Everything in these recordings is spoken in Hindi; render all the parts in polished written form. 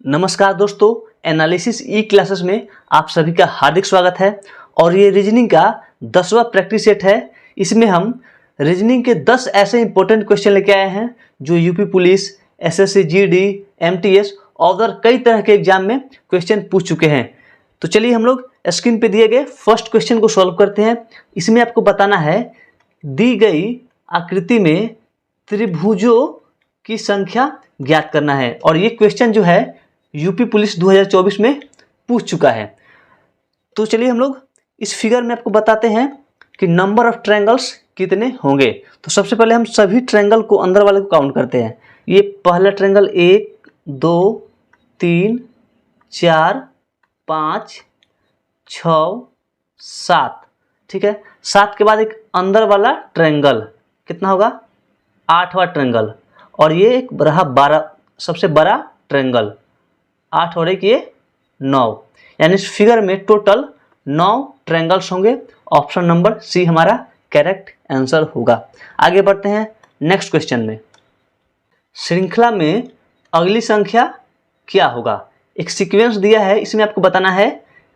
नमस्कार दोस्तों, एनालिसिस ई क्लासेस में आप सभी का हार्दिक स्वागत है। और ये रीजनिंग का 10वां प्रैक्टिस सेट है। इसमें हम रीजनिंग के 10 ऐसे इंपॉर्टेंट क्वेश्चन लेके आए हैं जो UP police, SSC GD, MTS और कई तरह के एग्जाम में क्वेश्चन पूछ चुके हैं। तो चलिए हम लोग स्क्रीन पे दिए गए फर्स्ट क्वेश्चन को सॉल्व करते हैं। इसमें आपको बताना है दी गई आकृति में त्रिभुजों की संख्या ज्ञात करना है। और ये क्वेश्चन जो है यूपी पुलिस 2024 में पूछ चुका है। तो चलिए हम लोग इस फिगर में आपको बताते हैं कि नंबर ऑफ ट्रायंगल्स कितने होंगे। तो सबसे पहले हम सभी ट्रायंगल को अंदर वाले को काउंट करते हैं। ये पहला ट्रायंगल 1 2 3 4 5 6 7, ठीक है। 7 के बाद एक अंदर वाला ट्रायंगल कितना होगा, 8वां ट्रायंगल। और ये एक रहा 12, सबसे बड़ा ट्रायंगल 8 और 1 ये 9, यानी इस फिगर में टोटल 9 ट्रायंगल्स होंगे। ऑप्शन नंबर सी हमारा करेक्ट आंसर होगा। आगे बढ़ते हैं नेक्स्ट क्वेश्चन में। श्रृंखला में अगली संख्या क्या होगा। एक सीक्वेंस दिया है, इसमें आपको बताना है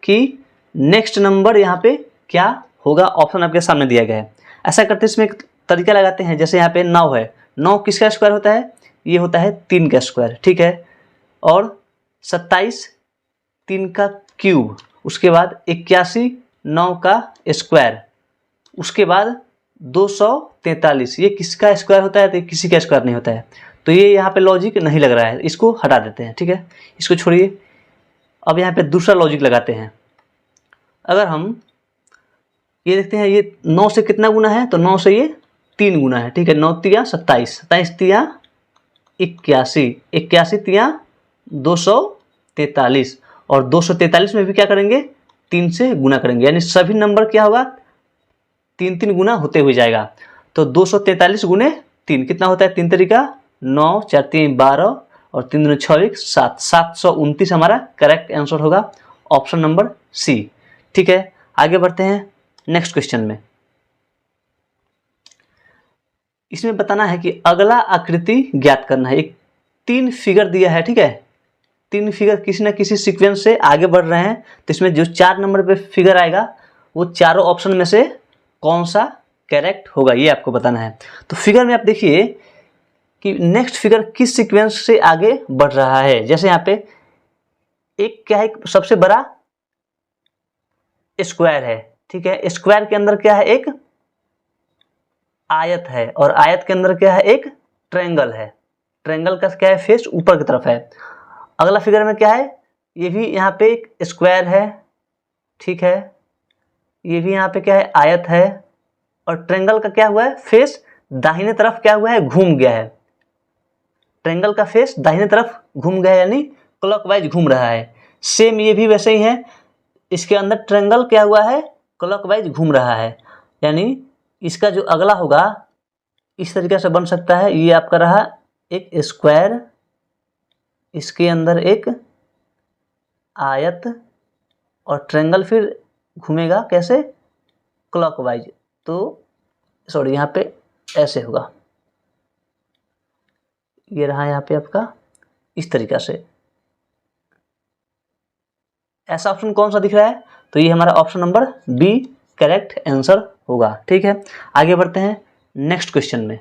कि नेक्स्ट नंबर यहाँ पे क्या होगा। ऑप्शन आपके सामने दिया गया है। ऐसा करते हैं, इसमें एक तरीका लगाते हैं। जैसे यहाँ पे 9 है, 9 किसका स्क्वायर होता है, ये होता है 3 का स्क्वायर, ठीक है। और 27 3 का क्यूब, उसके बाद 81 9 का स्क्वायर, उसके बाद 243, ये किसका स्क्वायर होता है, तो किसी का स्क्वायर नहीं होता है। तो ये यहाँ पे लॉजिक नहीं लग रहा है, इसको हटा देते हैं, ठीक है, इसको छोड़िए। अब यहाँ पे दूसरा लॉजिक लगाते हैं। अगर हम ये देखते हैं, ये 9 से कितना गुना है, तो 9 से ये 3 गुना है, ठीक है। 9 तिया 27, 27 तिया 81, 81 तिया 243, और 243 में भी क्या करेंगे, 3 से गुना करेंगे, यानी सभी नंबर क्या होगा, 3 गुना होते हुए जाएगा। तो 243 गुने 3 कितना होता है, 3 तरीका 9, 4 3 12 और 3 दूनी 6 7, 729 हमारा करेक्ट आंसर होगा। ऑप्शन नंबर सी, ठीक है। आगे बढ़ते हैं नेक्स्ट क्वेश्चन में। इसमें बताना है कि अगला आकृति ज्ञात करना है। एक 3 फिगर दिया है, ठीक है। 3 फिगर किसी न किसी सीक्वेंस से आगे बढ़ रहे हैं। तो इसमें जो 4 नंबर पे फिगर आएगा वो चारों ऑप्शन में से कौन सा करेक्ट होगा, ये आपको बताना है। तो फिगर में आप देखिए कि नेक्स्ट फिगर किस सीक्वेंस से आगे बढ़ रहा है। जैसे यहाँ पे एक क्या है, सबसे बड़ा स्क्वायर है, ठीक है। स्क्वायर के अंदर क्या है, एक आयत है, और आयत के अंदर क्या है, एक ट्रायंगल है। ट्रायंगल का क्या है, फेस ऊपर की तरफ है। अगला फिगर में क्या है, ये भी यहाँ पे एक स्क्वायर है, ठीक है। ये भी यहाँ पे क्या है, आयत है, और ट्रायंगल का क्या हुआ है, फेस दाहिने तरफ क्या हुआ है, घूम गया है। ट्रायंगल का फेस दाहिने तरफ घूम गया है, यानी क्लॉकवाइज घूम रहा है। सेम ये भी वैसे ही है, इसके अंदर ट्रायंगल क्या हुआ है, क्लॉकवाइज घूम रहा है। यानी इसका जो अगला होगा इस तरीके से बन सकता है। ये आपका रहा एक स्क्वायर, इसके अंदर एक आयत, और ट्रायंगल फिर घूमेगा कैसे, क्लॉकवाइज। तो सॉरी, यहाँ पे ऐसे होगा, ये रहा यहाँ पे आपका इस तरीका से। ऐसा ऑप्शन कौन सा दिख रहा है, तो ये हमारा option number B correct answer होगा, ठीक है। आगे बढ़ते हैं नेक्स्ट क्वेश्चन में।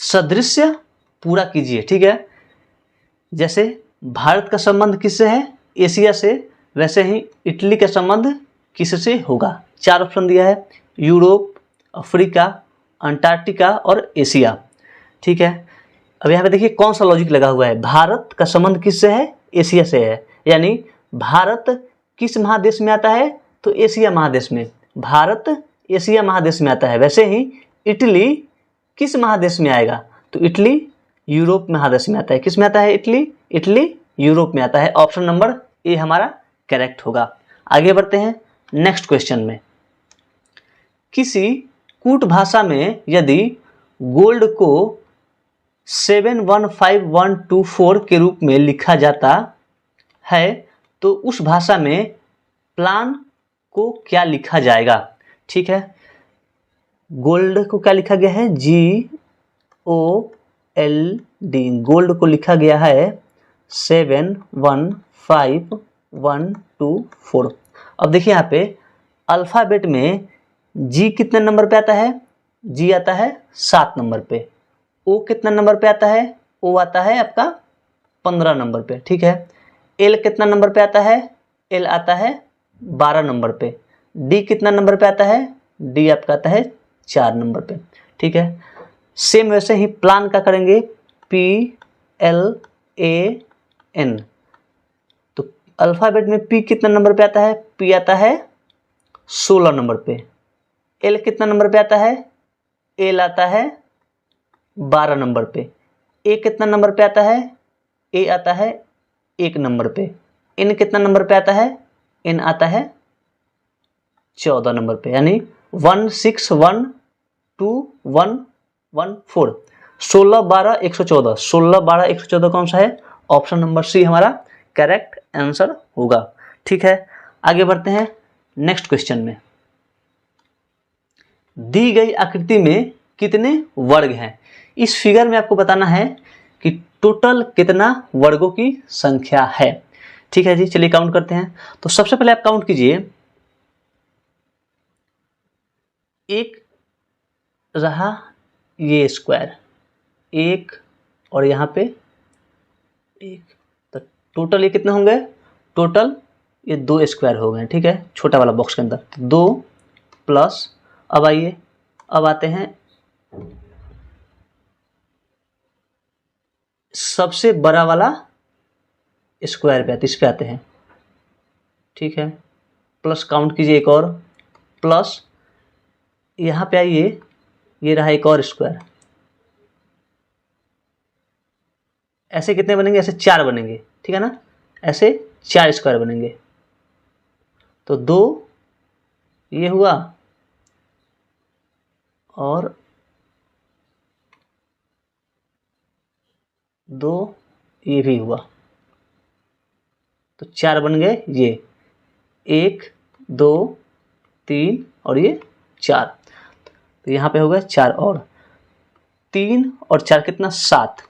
सदृश्य पूरा कीजिए, ठीक है। जैसे भारत का संबंध किससे है, एशिया से, वैसे ही इटली का संबंध किससे होगा। 4 ऑप्शन दिया है, यूरोप, अफ्रीका, अंटार्कटिका और एशिया, ठीक है। अब यहाँ पे देखिए कौन सा लॉजिक लगा हुआ है। भारत का संबंध किससे है, एशिया से है, यानी भारत किस महादेश में आता है, तो एशिया महादेश में। भारत एशिया महादेश में आता है। वैसे ही इटली किस महादेश में आएगा, तो इटली यूरोप महादेश में आता है। किस में आता है, इटली, इटली यूरोप में आता है। ऑप्शन नंबर ए हमारा करेक्ट होगा। आगे बढ़ते हैं नेक्स्ट क्वेश्चन में। किसी कूट भाषा में यदि गोल्ड को 715124 के रूप में लिखा जाता है, तो उस भाषा में प्लान को क्या लिखा जाएगा, ठीक है। गोल्ड को क्या लिखा गया है, GOLD, गोल्ड को लिखा गया है 7 1 5 1 2 4। अब देखिए यहाँ पे अल्फ़ाबेट में जी कितने नंबर पे आता है? जी आता है 7 नंबर पे। ओ कितना नंबर पे आता है? ओ आता है आपका 15 नंबर पे, ठीक है। एल कितना नंबर पे आता है? एल आता है 12 नंबर पे। डी कितना नंबर पे आता है? डी आपका आता है 4 नंबर पे, ठीक है। सेम वैसे ही प्लान का करेंगे, पी एल ए एन। तो अल्फ़ाबेट में पी कितना नंबर पे आता है? पी आता है 16 नंबर पे। एल कितना नंबर पे आता है? एल आता है 12 नंबर पे। ए कितना नंबर पे आता है? ए आता है 1 नंबर पे। एन कितना नंबर पे आता है? एन आता है 14 नंबर पे, यानी 1 6 1 2 1 1 4। 16 12 114। 16 12 114 कौन सा है? ऑप्शन नंबर सी हमारा करेक्ट आंसर होगा, ठीक है। आगे बढ़ते हैं नेक्स्ट क्वेश्चन में। दी गई आकृति में कितने वर्ग हैं? इस फिगर में आपको बताना है कि टोटल कितना वर्गों की संख्या है, ठीक है जी। चलिए काउंट करते हैं। तो सबसे पहले आप काउंट कीजिए, एक रहा ये स्क्वायर, एक और यहाँ पे एक, तो टोटल ये कितने होंगे? टोटल ये 2 स्क्वायर हो गए, ठीक है, छोटा वाला बॉक्स के अंदर। तो 2 प्लस, अब आइए, अब आते हैं सबसे बड़ा वाला स्क्वायर पे, इस पे आते हैं, ठीक है। प्लस काउंट कीजिए एक और, प्लस यहाँ पे आइए, ये रहा एक और स्क्वायर। ऐसे कितने बनेंगे? ऐसे 4 बनेंगे, ठीक है ना। ऐसे 4 स्क्वायर बनेंगे। तो 2 ये हुआ और 2 ये भी हुआ, तो 4 बन गए ये, 1 2 3 और ये 4। तो यहाँ पे हो गया 4 और 3 और 4 कितना? 7।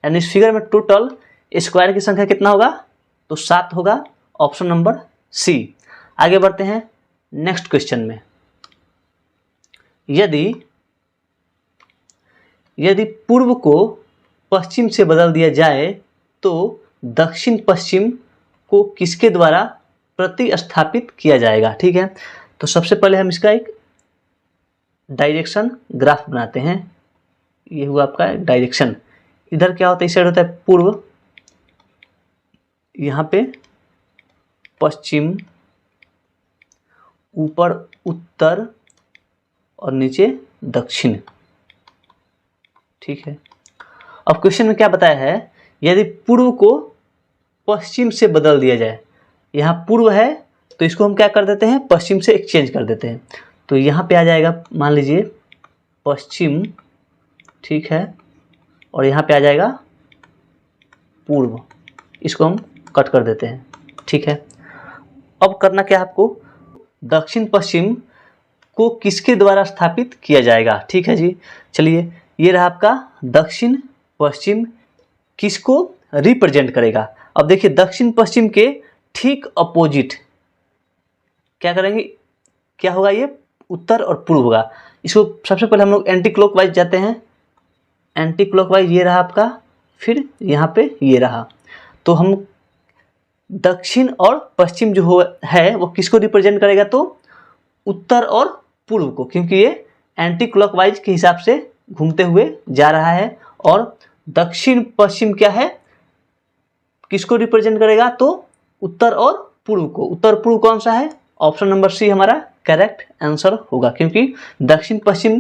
यानी इस फिगर में टोटल स्क्वायर की संख्या कितना होगा? तो 7 होगा, ऑप्शन नंबर सी। आगे बढ़ते हैं नेक्स्ट क्वेश्चन में। यदि पूर्व को पश्चिम से बदल दिया जाए तो दक्षिण पश्चिम को किसके द्वारा प्रतिस्थापित किया जाएगा, ठीक है। तो सबसे पहले हम इसका एक डायरेक्शन ग्राफ बनाते हैं। ये हुआ आपका डायरेक्शन। इधर क्या होता है? इस साइड होता है पूर्व, यहाँ पे पश्चिम, ऊपर उत्तर और नीचे दक्षिण, ठीक है। अब क्वेश्चन में क्या बताया है? यदि पूर्व को पश्चिम से बदल दिया जाए, यहाँ पूर्व है तो इसको हम क्या कर देते हैं? पश्चिम से एक्सचेंज कर देते हैं। तो यहाँ पे आ जाएगा, मान लीजिए पश्चिम, ठीक है, और यहाँ पे आ जाएगा पूर्व, इसको हम कट कर देते हैं, ठीक है। अब करना क्या है आपको? दक्षिण पश्चिम को किसके द्वारा स्थापित किया जाएगा, ठीक है जी। चलिए, ये रहा आपका दक्षिण पश्चिम, किसको रिप्रेजेंट करेगा? अब देखिए, दक्षिण पश्चिम के ठीक अपोजिट क्या करेंगे? क्या होगा? ये उत्तर और पूर्व होगा। इसको सबसे पहले हम लोग एंटी क्लॉकवाइज जाते हैं। एंटी क्लॉकवाइज ये रहा आपका, फिर यहाँ पे ये रहा। तो हम दक्षिण और पश्चिम जो है वो किसको रिप्रेजेंट करेगा? तो उत्तर और पूर्व को, क्योंकि ये एंटी क्लॉकवाइज के हिसाब से घूमते हुए जा रहा है। और दक्षिण पश्चिम क्या है? किसको रिप्रेजेंट करेगा? तो उत्तर और पूर्व को। उत्तर पूर्व कौन सा है? ऑप्शन नंबर सी हमारा करेक्ट आंसर होगा, क्योंकि दक्षिण पश्चिम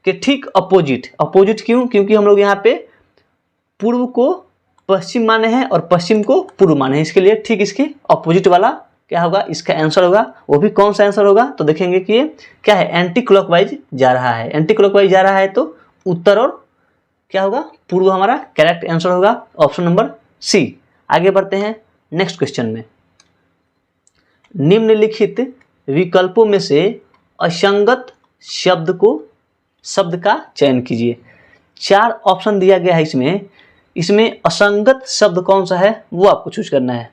के ठीक अपोजिट। अपोजिट क्यों? क्योंकि हम लोग यहाँ पे पूर्व को पश्चिम माने हैं और पश्चिम को पूर्व माने हैं, इसके लिए ठीक इसके अपोजिट वाला क्या होगा? इसका आंसर होगा। वो भी कौन सा आंसर होगा? तो देखेंगे कि ये क्या है, एंटी क्लॉकवाइज जा रहा है। एंटी क्लॉकवाइज जा रहा है तो उत्तर और क्या होगा? पूर्व हमारा करेक्ट आंसर होगा, ऑप्शन नंबर सी। आगे बढ़ते हैं नेक्स्ट क्वेश्चन में। निम्नलिखित विकल्पों में से असंगत शब्द का चयन कीजिए। 4 ऑप्शन दिया गया है इसमें, इसमें असंगत शब्द कौन सा है वो आपको चूज करना है।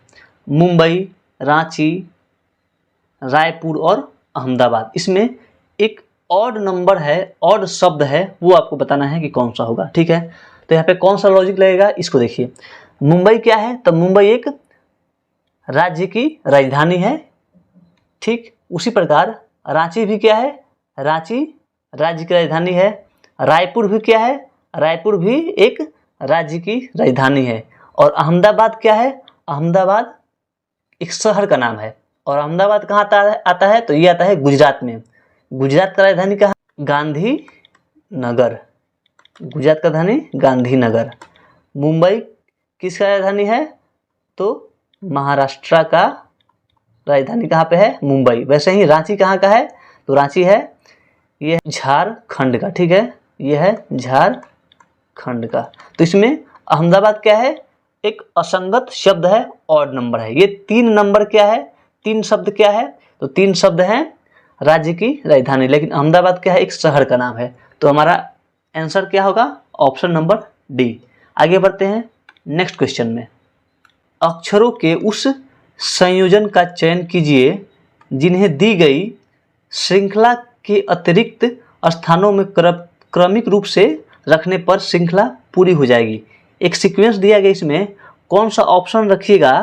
मुंबई, रांची, रायपुर और अहमदाबाद। इसमें एक ऑड नंबर है, ऑड शब्द है, वो आपको बताना है कि कौन सा होगा। ठीक है, तो यहाँ पे कौन सा लॉजिक लगेगा इसको देखिए। मुंबई क्या है, तो मुंबई एक राज्य की राजधानी है। ठीक, उसी प्रकार रांची भी क्या है, रांची राज्य की राजधानी है। रायपुर भी क्या है, रायपुर भी एक राज्य की राजधानी है। और अहमदाबाद क्या है, अहमदाबाद एक शहर का नाम है। और अहमदाबाद कहाँ आता है, तो ये आता है गुजरात में। गुजरात का राजधानी कहाँ, गांधीनगर। गुजरात का राजधानी गांधीनगर। मुंबई किसका राजधानी है, तो महाराष्ट्र का राजधानी कहाँ पे है, मुंबई। वैसे ही रांची कहाँ का है, तो रांची है ये झारखंड का। ठीक है, ये है झारखंड का। तो इसमें अहमदाबाद क्या है, एक असंगत शब्द है, ऑड नंबर है। ये 3 नंबर क्या है, 3 शब्द क्या है, तो 3 शब्द हैं राज्य की राजधानी, लेकिन अहमदाबाद क्या है, एक शहर का नाम है। तो हमारा आंसर क्या होगा, ऑप्शन नंबर डी। आगे बढ़ते हैं नेक्स्ट क्वेश्चन में। अक्षरों के उस संयोजन का चयन कीजिए जिन्हें दी गई श्रृंखला के अतिरिक्त स्थानों में क्रमिक रूप से रखने पर श्रृंखला पूरी हो जाएगी। एक सीक्वेंस दिया गया, इसमें कौन सा ऑप्शन रखिएगा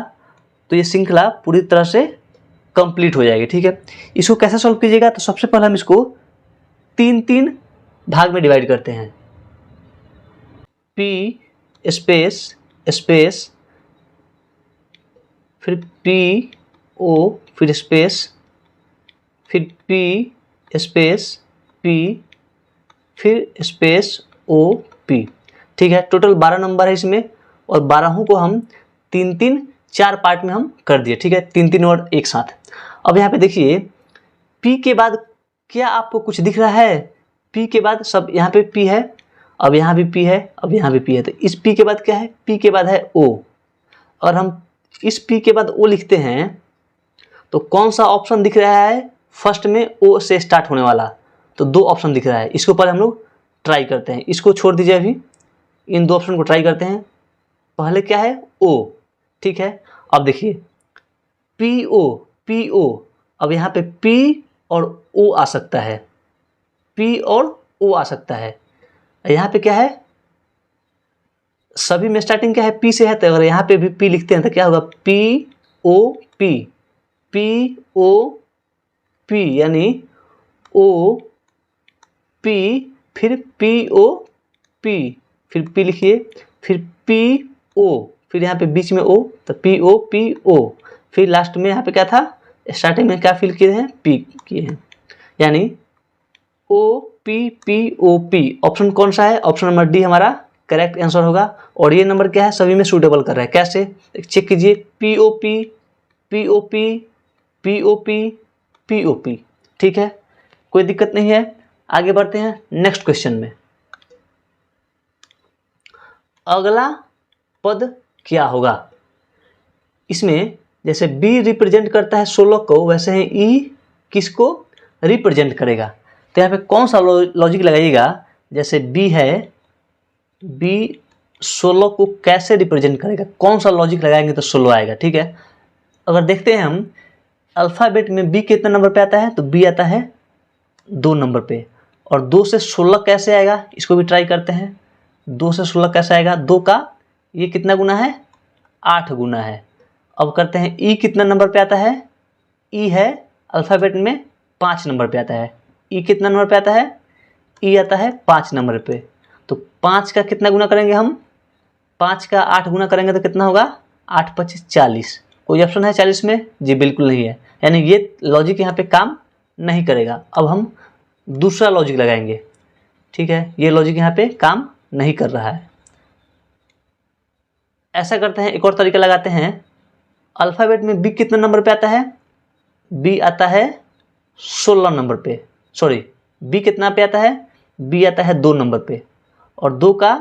तो ये श्रृंखला पूरी तरह से कंप्लीट हो जाएगी। ठीक है, इसको कैसे सॉल्व कीजिएगा, तो सबसे पहले हम इसको 3 भाग में डिवाइड करते हैं। पी स्पेस स्पेस, फिर पी ओ, फिर स्पेस, फिर पी स्पेस पी, फिर स्पेस ओ पी। ठीक है, टोटल 12 नंबर है इसमें, और 12 को हम 4 पार्ट में हम कर दिए। ठीक है, 3 और एक साथ। अब यहाँ पे देखिए P के बाद क्या आपको कुछ दिख रहा है, P के बाद सब यहाँ पे P है, अब यहाँ भी P है, अब यहाँ भी P है। तो इस P के बाद क्या है, P के बाद है O। और हम इस P के बाद O लिखते हैं तो कौन सा ऑप्शन दिख रहा है, फर्स्ट में O से स्टार्ट होने वाला। तो 2 ऑप्शन दिख रहा है, इसको पहले हम लोग ट्राई करते हैं। इसको छोड़ दीजिए, अभी इन 2 ऑप्शन को ट्राई करते हैं। पहले क्या है, O। ठीक है, अब देखिए PO, अब यहाँ पे P और O आ सकता है, P और O आ सकता है। यहाँ पे क्या है, सभी में स्टार्टिंग क्या है, P से है। तो अगर यहाँ पे भी P लिखते हैं तो क्या होगा, POP, POP यानी OP, फिर POP, फिर P लिखिए, फिर PO, फिर यहाँ पे बीच में O, तो POPO, फिर लास्ट में यहाँ पे क्या था, स्टार्टिंग में क्या फिल किए हैं, P किए हैं, यानी OPPOP। ऑप्शन कौन सा है, ऑप्शन नंबर डी हमारा करेक्ट आंसर होगा। और ये नंबर क्या है, सभी में सूटेबल कर रहा है। कैसे, चेक कीजिए, POP POP POP POP। ठीक है, कोई दिक्कत नहीं है। आगे बढ़ते हैं नेक्स्ट क्वेश्चन में। अगला पद क्या होगा, इसमें जैसे B रिप्रेजेंट करता है 16 को, वैसे ही E किसको रिप्रेजेंट करेगा। तो यहाँ पे कौन सा लॉजिक लगाइएगा, जैसे B है, B 16 को कैसे रिप्रेजेंट करेगा, कौन सा लॉजिक लगाएंगे तो 16 आएगा। ठीक है, अगर देखते हैं हम अल्फ़ाबेट में B कितने नंबर पे आता है, तो B आता है 2 नंबर पे। और 2 से 16 कैसे आएगा, इसको भी ट्राई करते हैं। 2 से 16 कैसे आएगा, 2 का ये कितना गुना है, 8 गुना है। अब करते हैं E कितना नंबर पे आता है, E है अल्फ़ाबेट में 5 नंबर पे आता है। E कितना नंबर पे आता है, E आता है 5 नंबर पे। तो 5 का कितना गुना करेंगे हम, 5 का 8 गुना करेंगे तो कितना होगा, 8 25 40। कोई ऑप्शन है 40 में, जी बिल्कुल नहीं है, यानी ये लॉजिक यहाँ पे काम नहीं करेगा। अब हम दूसरा लॉजिक लगाएंगे। ठीक है, ये लॉजिक यहाँ पे काम नहीं कर रहा है। ऐसा करते हैं, एक और तरीका लगाते हैं। अल्फ़ाबेट में B कितने नंबर पे आता है, B आता है 16 नंबर पे। सॉरी, B कितना पे आता है, B आता है 2 नंबर पे। और 2 का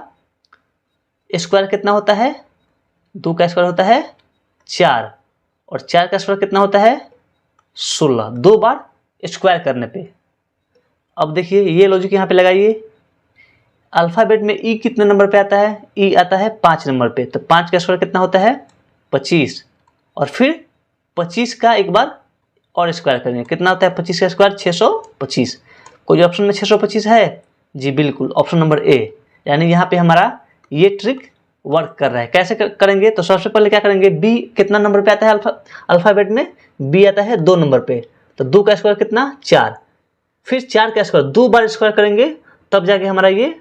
स्क्वायर कितना होता है, 2 का स्क्वायर होता है 4, और 4 का स्क्वायर कितना होता है 16, 2 बार स्क्वायर करने पे। अब देखिए ये लॉजिक यहाँ पे लगाइए। अल्फ़ाबेट में ई कितने नंबर पे आता है? ई आता है 5 नंबर पे। तो 5 का स्क्वायर कितना होता है? 25। और फिर 25 का एक बार और स्क्वायर करेंगे, कितना होता है 25 का स्क्वायर? 625। कोई ऑप्शन में 625 है? जी बिल्कुल, ऑप्शन नंबर ए। यानी यहाँ पे हमारा ये ट्रिक वर्क कर रहा है। कैसे करेंगे? तो सबसे पहले क्या करेंगे, बी कितना नंबर पे आता है? अल्फ़ाबेट में बी आता है 2 नंबर पे। तो 2 का स्क्वायर कितना? 4। फिर 4 का स्क्वायर 2 बार स्क्वायर करेंगे, तब जाके हमारा ये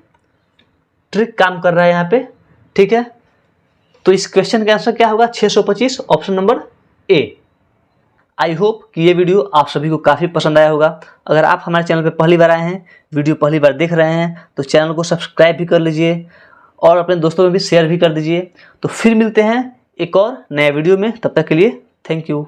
ट्रिक काम कर रहा है यहाँ पे। ठीक है, तो इस क्वेश्चन का आंसर क्या होगा? 625, option number A. I hope कि ये वीडियो आप सभी को काफ़ी पसंद आया होगा। अगर आप हमारे चैनल पे पहली बार आए हैं, वीडियो पहली बार देख रहे हैं, तो चैनल को सब्सक्राइब भी कर लीजिए और अपने दोस्तों में भी शेयर भी कर दीजिए। तो फिर मिलते हैं एक और नया वीडियो में, तब तक के लिए थैंक यू।